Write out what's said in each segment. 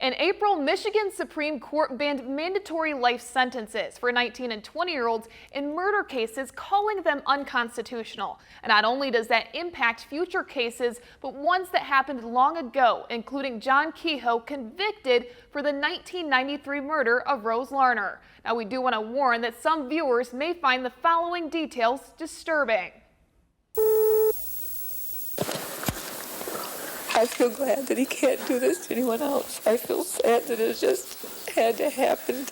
In April, Michigan's Supreme Court banned mandatory life sentences for 19 and 20-year-olds in murder cases, calling them unconstitutional. And not only does that impact future cases, but ones that happened long ago, including John Kehoe, convicted for the 1993 murder of Rose Larner. Now, we do want to warn that some viewers may find the following details disturbing. I feel glad that he can't do this to anyone else. I feel sad that it just had to happen.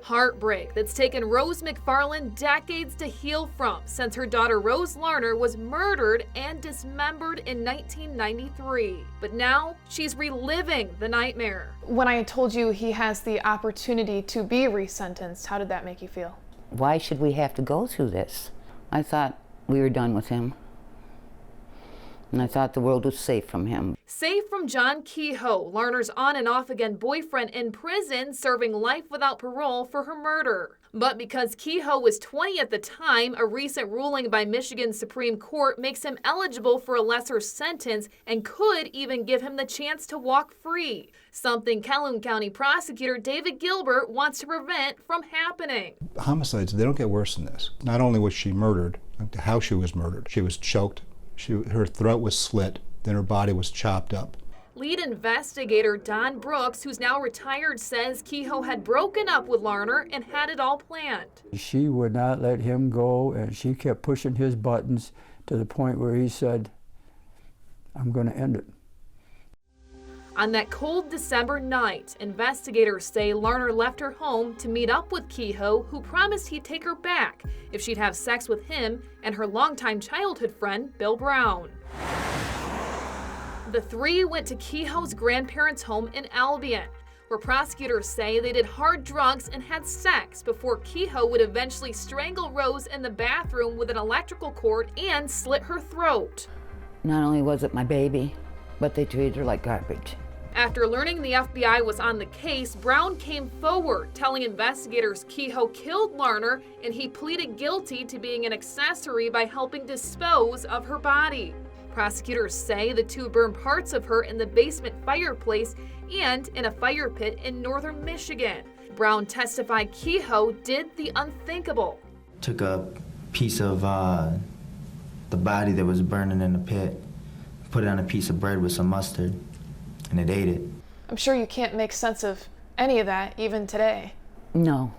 Heartbreak that's taken Rose McFarland decades to heal from, since her daughter Rose Larner was murdered and dismembered in 1993. But now she's reliving the nightmare. When I told you he has the opportunity to be resentenced, how did that make you feel? Why should we have to go through this? I thought we were done with him. And I thought the world was safe from him. Safe from John Kehoe, Larner's on and off again boyfriend, in prison serving life without parole for her murder. But because Kehoe was 20 at the time, a recent ruling by Michigan's Supreme Court makes him eligible for a lesser sentence and could even give him the chance to walk free. Something Calhoun County prosecutor David Gilbert wants to prevent from happening. Homicides, they don't get worse than this. Not only was she murdered, how she was murdered. She was choked. Her throat was slit, then her body was chopped up. Lead investigator Don Brooks, who's now retired, says Kehoe had broken up with Larner and had it all planned. She would not let him go, and she kept pushing his buttons to the point where he said, "I'm going to end it." On that cold December night, investigators say Larner left her home to meet up with Kehoe, who promised he'd take her back if she'd have sex with him and her longtime childhood friend, Bill Brown. The three went to Kehoe's grandparents' home in Albion, where prosecutors say they did hard drugs and had sex before Kehoe would eventually strangle Rose in the bathroom with an electrical cord and slit her throat. Not only was it my baby, but they treated her like garbage. After learning the FBI was on the case, Brown came forward, telling investigators Kehoe killed Larner and he pleaded guilty to being an accessory by helping dispose of her body. Prosecutors say the two burned parts of her in the basement fireplace and in a fire pit in northern Michigan. Brown testified Kehoe did the unthinkable. Took a piece of the body that was burning in the pit, put it on a piece of bread with some mustard, and it ate it. I'm sure you can't make sense of any of that even today. No,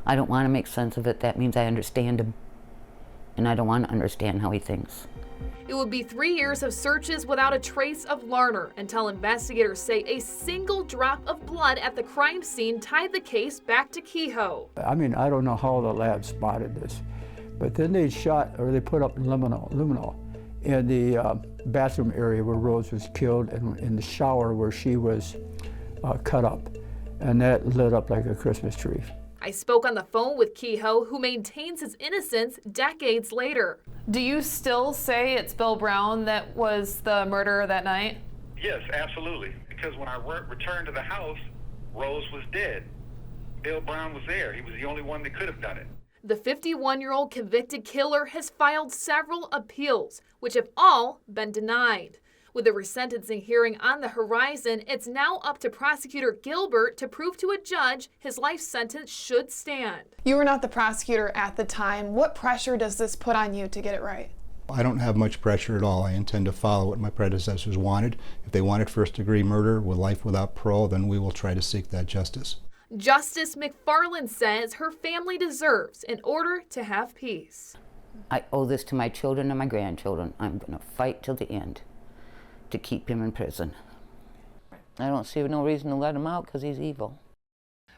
I don't want to make sense of it. That means I understand him, and I don't want to understand how he thinks. It would be 3 years of searches without a trace of Larner until investigators say a single drop of blood at the crime scene tied the case back to Kehoe. I mean, I don't know how the lab spotted this, but then they put up luminol in the bathroom area where Rose was killed and in the shower where she was cut up, and that lit up like a Christmas tree. I spoke on the phone with Kehoe, who maintains his innocence decades later. Do you still say it's Bill Brown that was the murderer that night? Yes, absolutely. Because when I returned to the house, Rose was dead. Bill Brown was there. He was the only one that could have done it. The 51-year-old convicted killer has filed several appeals, which have all been denied. With the resentencing hearing on the horizon, it's now up to prosecutor Gilbert to prove to a judge his life sentence should stand. You were not the prosecutor at the time. What pressure does this put on you to get it right? I don't have much pressure at all. I intend to follow what my predecessors wanted. If they wanted first-degree murder with life without parole, then we will try to seek that justice. Justice McFarland says her family deserves in order to have peace. I owe this to my children and my grandchildren. I'm going to fight till the end to keep him in prison. I don't see no reason to let him out because he's evil.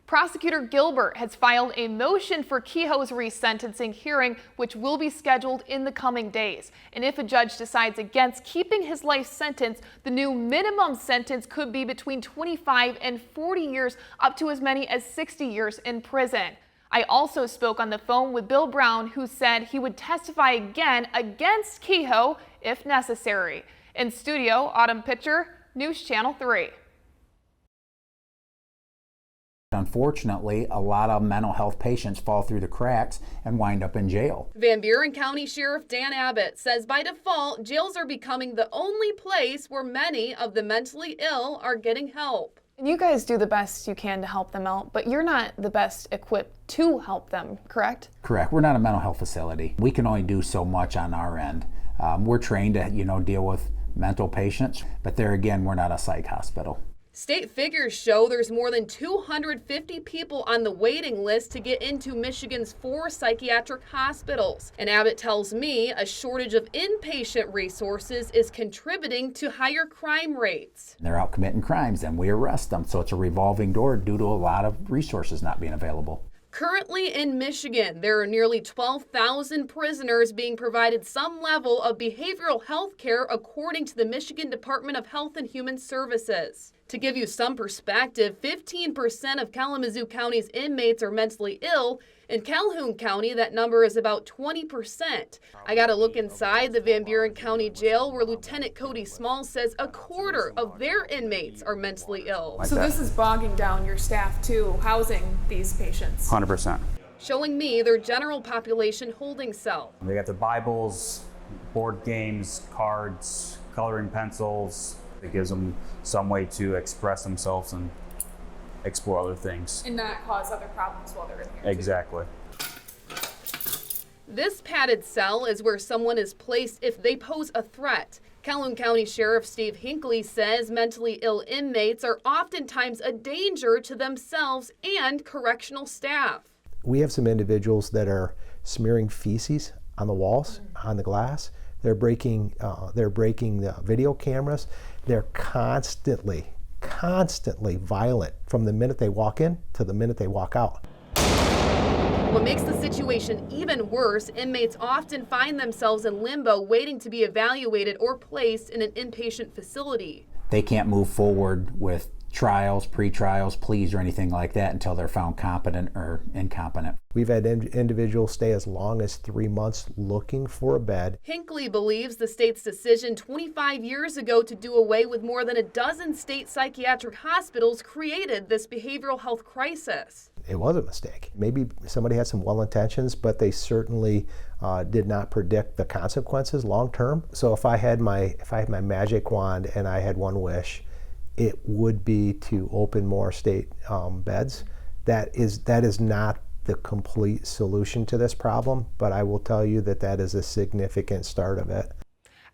Prosecutor Gilbert has filed a motion for Kehoe's resentencing hearing, which will be scheduled in the coming days. And if a judge decides against keeping his life sentence, the new minimum sentence could be between 25 and 40 years, up to as many as 60 years in prison. I also spoke on the phone with Bill Brown, who said he would testify again against Kehoe if necessary. In studio, Autumn Pitcher, News Channel 3. Unfortunately, a lot of mental health patients fall through the cracks and wind up in jail. Van Buren County Sheriff Dan Abbott says by default, jails are becoming the only place where many of the mentally ill are getting help. And you guys do the best you can to help them out, but you're not the best equipped to help them, correct? Correct. We're not a mental health facility. We can only do so much on our end. We're trained to, deal with mental patients, but there again, we're not a psych hospital. State figures show there's more than 250 people on the waiting list to get into Michigan's 4 psychiatric hospitals. And Abbott tells me a shortage of inpatient resources is contributing to higher crime rates. They're out committing crimes and we arrest them, so it's a revolving door due to a lot of resources not being available. Currently in Michigan, there are nearly 12,000 prisoners being provided some level of behavioral health care according to the Michigan Department of Health and Human Services. To give you some perspective, 15% of Kalamazoo County's inmates are mentally ill. In Calhoun County, that number is about 20%. I got to look inside the Van Buren County Jail, where Lieutenant Cody Small says a quarter of their inmates are mentally ill. So this is bogging down your staff too, housing these patients. 100%. Showing me their general population holding cell. They got their Bibles, board games, cards, coloring pencils. It gives them some way to express themselves and explore other things. And not cause other problems while they're in here. Exactly. This padded cell is where someone is placed if they pose a threat. Calhoun County Sheriff Steve Hinckley says mentally ill inmates are oftentimes a danger to themselves and correctional staff. We have some individuals that are smearing feces on the walls, on the glass. They're breaking the video cameras. They're constantly violent from the minute they walk in to the minute they walk out. What makes the situation even worse, inmates often find themselves in limbo waiting to be evaluated or placed in an inpatient facility. They can't move forward with trials, pre-trials, pleas, or anything like that until they're found competent or incompetent. We've had individuals stay as long as 3 months looking for a bed. Hinckley believes the state's decision 25 years ago to do away with more than a dozen state psychiatric hospitals created this behavioral health crisis. It was a mistake. Maybe somebody had some well intentions, but they certainly did not predict the consequences long term. So if I had my magic wand and I had one wish, it would be to open more state beds. That is not the complete solution to this problem, but I will tell you that is a significant start of it.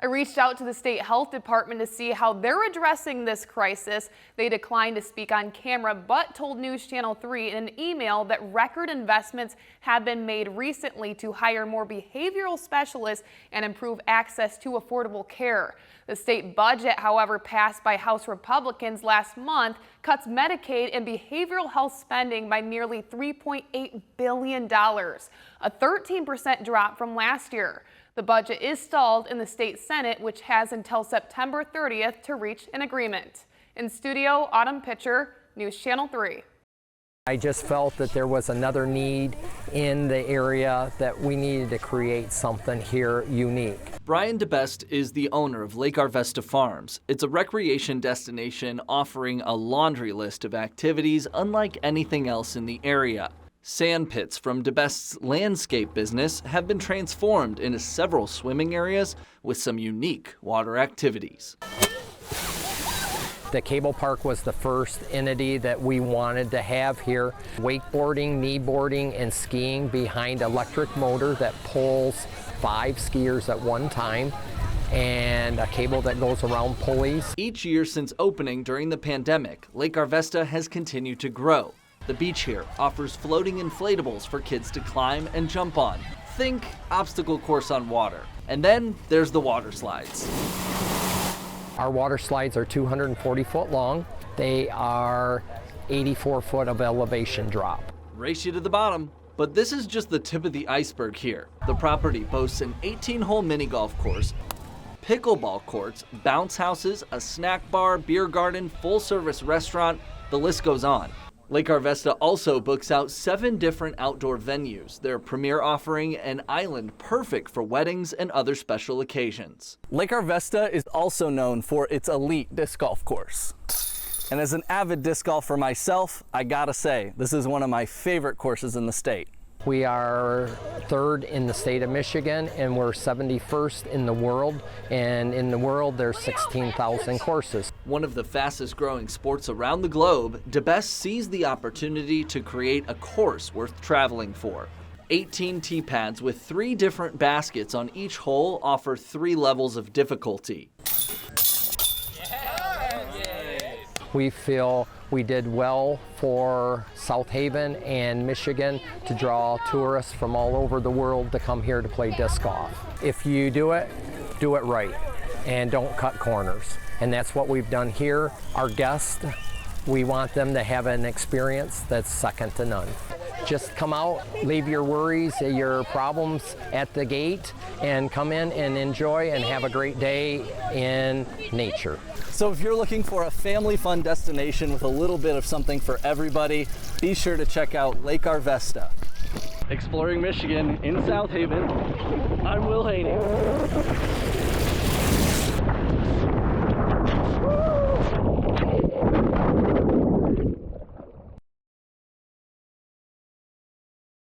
I reached out to the state health department to see how they're addressing this crisis. They declined to speak on camera, but told News Channel 3 in an email that record investments have been made recently to hire more behavioral specialists and improve access to affordable care. The state budget, however, passed by House Republicans last month, cuts Medicaid and behavioral health spending by nearly $3.8 billion, a 13% drop from last year. The budget is stalled in the state Senate, which has until September 30th to reach an agreement. In studio, Autumn Pitcher, News Channel 3. I just felt that there was another need in the area, that we needed to create something here unique. Brian DeBest is the owner of Lake Arvesta Farms. It's a recreation destination offering a laundry list of activities unlike anything else in the area. Sand pits from DeBest's landscape business have been transformed into several swimming areas with some unique water activities. The cable park was the first entity that we wanted to have here. Wakeboarding, kneeboarding, and skiing behind electric motor that pulls 5 skiers at one time, and a cable that goes around pulleys. Each year since opening during the pandemic, Lake Arvesta has continued to grow. The beach here offers floating inflatables for kids to climb and jump on. Think obstacle course on water. And then there's the water slides. Our water slides are 240 foot long. They are 84 foot of elevation drop. Race you to the bottom. But this is just the tip of the iceberg here. The property boasts an 18-hole mini golf course, pickleball courts, bounce houses, a snack bar, beer garden, full-service restaurant. The list goes on. Lake Arvesta also books out 7 different outdoor venues, their premier offering an island perfect for weddings and other special occasions. Lake Arvesta is also known for its elite disc golf course. And as an avid disc golfer myself, I gotta say, this is one of my favorite courses in the state. We are 3rd in the state of Michigan, and we're 71st in the world. And in the world, there's 16,000 courses. One of the fastest growing sports around the globe, DeBest sees the opportunity to create a course worth traveling for. 18 tee pads with 3 different baskets on each hole offer 3 levels of difficulty. We feel we did well for South Haven and Michigan to draw tourists from all over the world to come here to play disc golf. If you do it right and don't cut corners. And that's what we've done here. Our guests, we want them to have an experience that's second to none. Just come out, leave your worries, your problems at the gate, and come in and enjoy and have a great day in nature. So if you're looking for a family fun destination with a little bit of something for everybody, be sure to check out Lake Arvesta. Exploring Michigan in South Haven, I'm Will Haney.